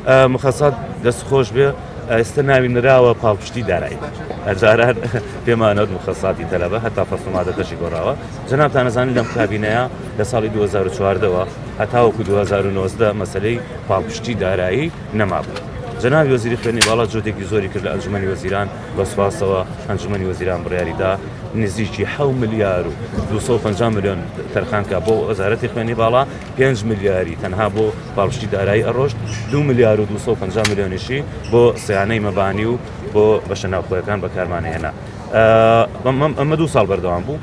مخصات دەستخۆش بێ ئێستا ناوی نراوە پاڵپشتی دارایی هەرجاران پێمانەوت مخصاتی تەلەبە هەتا فەسڵمادەکەشی گۆڕاوە جەنابتان ئەزانن لەم کابینەیە لە ساڵی 2014ەوە هەتاوەکو 2019 مەسەلەی پاڵپشتی دارایی نەمابوو. جەنابی وەزیری خوێنی باڵا جۆدێکی زۆری کرد لە ئەنجومەنی وەزیران بە سوپاسەوە ئەنجومەنی وەزیران بڕیاریدا نزیکی 7 ملیار و 250 میلیۆن تەرخانکە بۆ وەزارەتی خوێنی باڵا 5 ملیاری تەنها بۆ پاڵپشتی دارایی ئەڕۆشت 2 ملیار و 250 میلیۆنیشی بۆ سیانەی مەبانی و بۆ بەشە ناوخۆیەکان بەکارمانهێنا. ئەمە 2 ساڵ بەردەوام بوو.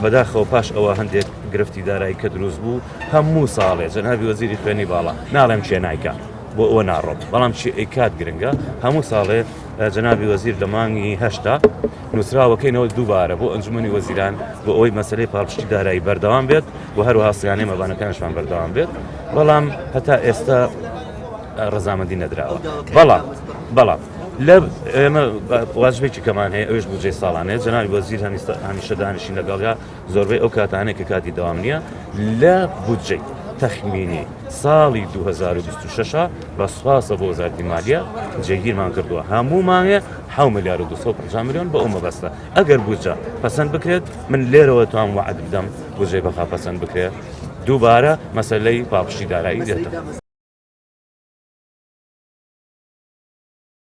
بەداخەوە پاش ئەوە هەندێک گرفتی دارایی کە دروست بوو هەموو ساڵێ جەنابی وەزیری خوێنی باڵا ناڵێم چێ نایکە بۆ ئەوە ناڕۆم بەڵام چی ئەیکات گرنگە هەموو ساڵێ جەنابی وەزیر لە مانگی هەشتا نووسراوەکەینەوە دووبارە بۆ ئەنجومەنی وەزیران بۆ ئەوەی مەسەلەی پاڵپشتی دارایی بەردەوام بێت و هەروەها سیانەی مەبانەکانشمان بەردەوام بێت بەڵام هەتا ئێستا ڕەزامەندی نەدراوە. بەڵام لە ئێمە واجبێکی کەمان هەیە ئەوش بودجەی ساڵانەیە جەنابی وەزیر هەمیشە دانیشتین لەگەڵیا زۆربەی ئەو کاتانەیە کە کاتی دەوام نییە لە بودجەی تەخمینی ساڵی 2026 بە سوپاسە بۆ وەزارەتی مالیە جێگیرمان کردووە هەموو مانگێ 7 ملیار و 250 میلیۆن بە ئەو مەبەستە ئەگەر بودجە پەسەند بکرێت من لێرەوە توان وعد بدەم بودجەی بەخوا پەسەند بکرێت دووبارە مەسەلەی پاڵپشتی دارایی دێتە.